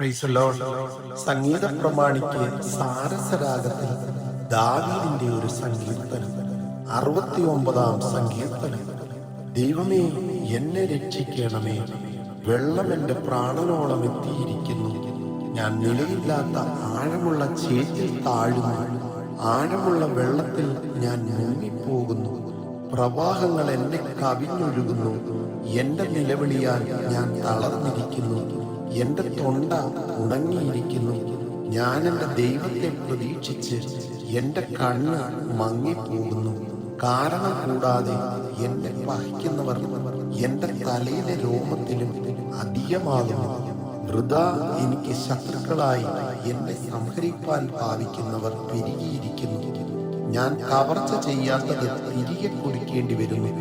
Price the lord. സംഗീത പ്രമാണിക്ക് സാരസരാഗത്തിൽ ദാവീദിന്റെ ഒരു സങ്കീർത്തനം. 69-ാം സങ്കീർത്തനം. ദൈവമേ, എന്നെ രക്ഷിക്കണമേ. വെള്ളം എൻ്റെ പ്രാണനോളം എത്തിയിരിക്കുന്നു. ഞാൻ നിലയില്ലാത്ത ആഴമുള്ള ചേറ്റിൽ താഴുന്നു. ആഴമുള്ള വെള്ളത്തിൽ ഞാൻ മുങ്ങിപ്പോകുന്നു. പ്രവാഹങ്ങൾ എന്നെ കവിഞ്ഞൊഴുകുന്നു. എൻ്റെ നിലവിളിയാൽ ഞാൻ തളർന്നിരിക്കുന്നു. എൻ്റെ തൊണ്ട ഉണങ്ങിയിരിക്കുന്നു. ഞാൻ എൻ്റെ ദൈവത്തെ പ്രതീക്ഷിച്ച് എൻ്റെ കണ്ണ് മങ്ങിപ്പോകുന്നു. കാരണം കൂടാതെ എന്നെ പഹിക്കുന്നവർ എൻ്റെ തലയിലെ രോമത്തിലും അധികമാകുന്നു. വൃഥാ എനിക്ക് ശത്രുക്കളായി എന്നെ സംഹരിപ്പാൻ ഭാവിക്കുന്നവർ പെരുകിയിരിക്കുന്നു. ഞാൻ കവർച്ച ചെയ്യാത്തത് തിരികെ കൊടുക്കേണ്ടി വരുന്നു.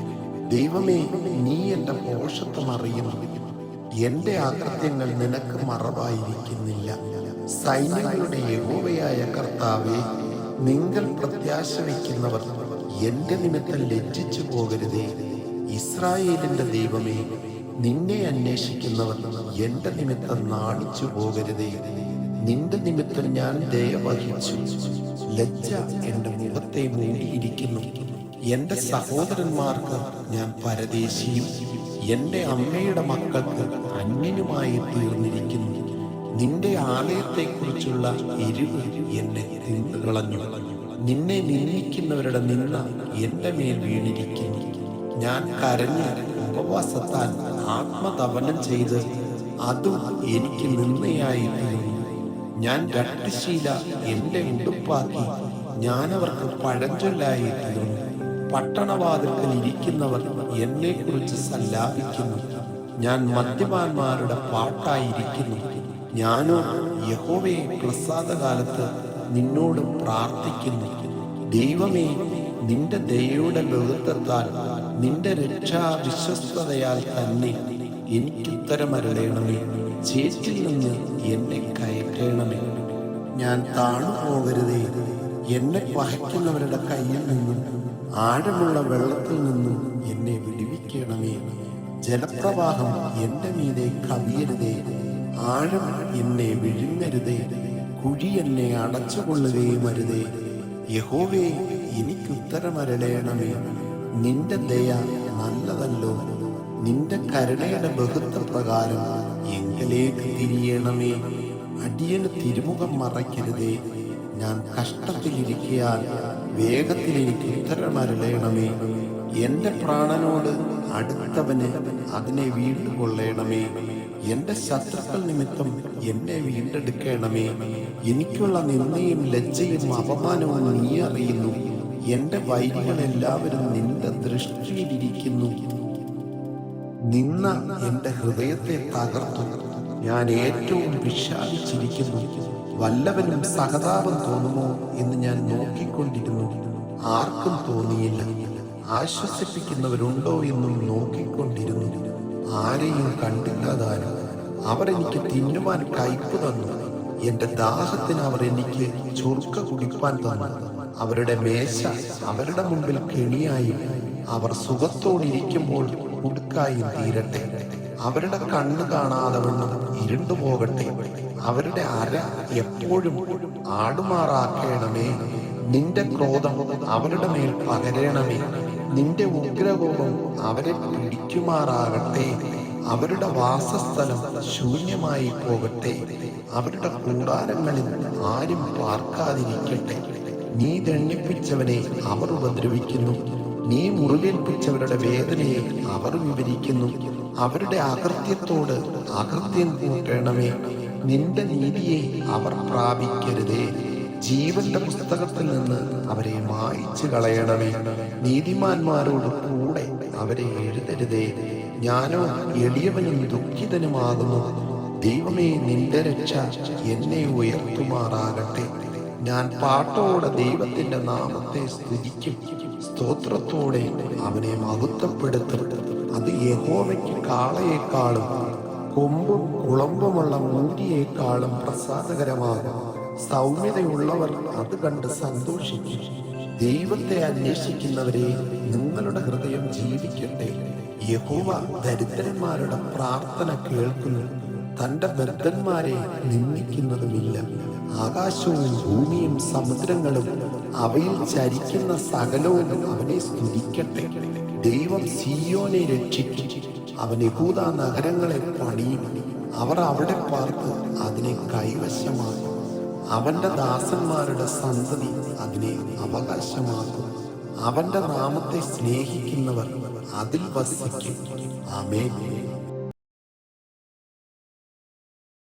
ദൈവമേ, നീ എൻ്റെ പോഷത്വം അറിയുന്നു. എന്റെ അകൃത്യങ്ങൾ നിനക്ക് മറവായിരിക്കുന്നില്ല. സൈന്യങ്ങളുടെ യഹോവയായ കർത്താവേ, നിങ്ങൾ പ്രത്യാശ വയ്ക്കുന്നവർ എന്റെ നിമിത്തം ലജ്ജിച്ചു പോകരുതേ. ഇസ്രായേലിന്റെ ദൈവമേ, നിന്നെ അന്വേഷിക്കുന്നവർ എന്റെ നിമിത്തം നാണിച്ചു പോകരുതേ. നിന്റെ നിമിത്തം ഞാൻ ദയ വഹിച്ചു. ലജ്ജ എന്റെ മുഖത്തെ മൂടിയിരിക്കുന്നു. എന്റെ സഹോദരന്മാർക്ക് ഞാൻ പരദേശിയും എന്റെ അമ്മയുടെ മക്കൾക്ക് അന്യനുമായി തീർന്നിരിക്കുന്നു. നിന്റെ ആലയത്തെക്കുറിച്ചുള്ള എരിവ് എന്നെ തിന്നുകളഞ്ഞു. നിന്നെ നിന്ദിക്കുന്നവരുടെ നിന്ന എന്റെ മേൽ വീണിരിക്കുന്നു. ഞാൻ കരഞ്ഞ് ഉപവാസത്താൽ ആത്മതപനം ചെയ്ത് അതും എനിക്ക് നിന്നയായി തീർന്നു. ഞാൻ രട്ടുശീല എന്റെ ഉടുപ്പാക്കി ഞാനവർക്ക് പഴഞ്ചൊല്ലായി തീർന്നു. പട്ടണവാതിൽക്കൽ ഇരിക്കുന്നവർ എന്നെ കുറിച്ച് സല്ലാപിക്കുന്നു. ഞാൻ മദ്യപാന്മാരുടെ പാട്ടായിരിക്കുന്നു. ഞാനോ യഹോവയെ പ്രസാദകാലത്ത് നിന്നോട് പ്രാർത്ഥിക്കുന്നു. ദൈവമേ, നിന്റെ ദയയുടെ ബഹുത്വത്താൽ നിന്റെ രക്ഷാ വിശ്വസ്തതയാൽ തന്നെ എനിക്ക് ഉത്തരമരുളേണമേ. ചേറ്റിൽ നിന്ന് എന്നെ കയറ്റേണമേ. ഞാൻ താണു പോകരുതേ. എന്നെ പഹയ്ക്കുന്നവരുടെ കയ്യിൽ നിന്നും ആഴമുള്ള വെള്ളത്തിൽ നിന്നും എന്നെ വിടുവിക്കണമേ. ജലപ്രവാഹം എൻ്റെ മീതെ കവിയരുതേ. ആഴം എന്നെ വിഴുങ്ങരുതേ. കുഴി എന്നെ അടച്ചുകൊള്ളുകയും അരുതേ. യഹോവേ, എനിക്കുത്തരമരുളേണമേ. നിന്റെ ദയ നല്ലതല്ലോ. നിന്റെ കരുണയുടെ ബഹുത്വ പ്രകാരം എങ്കിലേക്ക് തിരിയണമേ. അടിയന് തിരുമുഖം മറയ്ക്കരുതേ. ഞാൻ കഷ്ടത്തിലിരിക്കയാൽ വേഗത്തിൽ എനിക്ക് ഉത്തരമരുളേണമേ. എന്റെ പ്രാണനോട് അടുത്തവന് അതിനെ വീണ്ടുകൊള്ളേണമേ. എന്റെ ശത്രുക്കൾ നിമിത്തം എന്നെ വീണ്ടെടുക്കണമേ. എനിക്കുള്ള നിന്ദയും ലജ്ജയും അപമാനവും നീ അറിയുന്നു. എന്റെ വൈരികൾ എല്ലാവരും നിന്റെ ദൃഷ്ടിയിലിരിക്കുന്നു. നിന്ന എന്റെ ഹൃദയത്തെ തകർത്തു. ഞാൻ ഏറ്റവും വിഷാദിച്ചിരിക്കുന്നു. വല്ലവനും സഹതാപം തോന്നുമോ എന്ന് ഞാൻ നോക്കിക്കൊണ്ടിരുന്നു. ആർക്കും തോന്നിയില്ല. ആശ്വസിപ്പിക്കുന്നവരുണ്ടോ എന്നും നോക്കിക്കൊണ്ടിരുന്നു. ആരെയും കണ്ടില്ലാതാനും. അവർ എനിക്ക് തിന്നുവാൻ കയ്പ് തന്നു. എന്റെ ദാഹത്തിന് അവർ എനിക്ക് ചൊറുക്ക കുടിപ്പാൻ തന്നു. അവരുടെ മേശ അവരുടെ മുമ്പിൽ കെണിയായി. അവർ സുഖത്തോടിരിക്കുമ്പോൾ കുടുക്കായും തീരട്ടെ. അവരുടെ കണ്ണ് കാണാതെ വണ്ണം ഇരുണ്ടുപോകട്ടെ. അവരുടെ അര എപ്പോഴും ആടുമാറാക്കണമേ. നിന്റെ ക്രോധം അവരുടെ മേൽ പകരണമേ. നിന്റെ ഉഗ്രകോപം അവരെ പിടിക്കുമാറാകട്ടെ. അവരുടെ വാസസ്ഥലം ശൂന്യമായി പോകട്ടെ. അവരുടെ കൂടാരങ്ങളിൽ ആരും പാർക്കാതിരിക്കട്ടെ. നീ ദണ്ഡിപ്പിച്ചവനെ അവർ ഉപദ്രവിക്കുന്നു. നീ മുറിവേൽപ്പിച്ചവരുടെ വേദനയെ അവർ വിവരിക്കുന്നു. അവരുടെ അകൃത്യത്തോട് അകൃത്യം കൂട്ടണമേ. നിന്റെ നീതിയെ അവർ പ്രാപിക്കരുതേ. ജീവന്റെ പുസ്തകത്തിൽ നിന്ന് അവരെ മായിച്ചു കളയണമേ. നീതിമാന്മാരോട് കൂടെ അവരെ എഴുതരുതേ. ഞാനോ എളിയവനും ദുഃഖിതനുമാകുന്നു. ദൈവമേ, നിന്റെ രക്ഷ എന്നെ ഉയർത്തുമാറാകട്ടെ. ഞാൻ പാട്ടോടെ ദൈവത്തിന്റെ നാമത്തെ സ്തുതിക്കും. സ്തോത്രത്തോടെ അവനെ മഹത്വപ്പെടുത്തും. അത് യഹോവയ്ക്ക് കാളയേക്കാളും കൊമ്പും കുളമ്പുമുള്ള മൂരിയേക്കാളും പ്രസാദകരമാകും. സൗമ്യതയുള്ളവർ അത് കണ്ട് സന്തോഷിക്കും. ദൈവത്തെ അന്വേഷിക്കുന്നവരെ, നിങ്ങളുടെ ഹൃദയം ജീവിക്കട്ടെ. യഹോവ ദരിദ്രന്മാരുടെ പ്രാർത്ഥന കേൾക്കുന്നു. തന്റെ ഭക്തന്മാരെ നിന്ദിക്കുന്നതുമില്ല. ആകാശവും ഭൂമിയും സമുദ്രങ്ങളും അവയിൽ ചരിക്കുന്ന സകലവും അവനെ സ്തുതിക്കട്ടെ. ദൈവം സിയോനെ രക്ഷിക്കും. അവൻ യഹൂദ നഗരങ്ങളെ പണിയും. അവർ അവിടെ പാർത്ത് അതിനെ കൈവശമാക്കും. അവന്റെ ദാസന്മാരുടെ സന്തതി അതിനെ അവകാശമാക്കും. അവന്റെ നാമത്തെ സ്നേഹിക്കുന്നവർ അതിൽ വസിക്കും. ആമേൻ.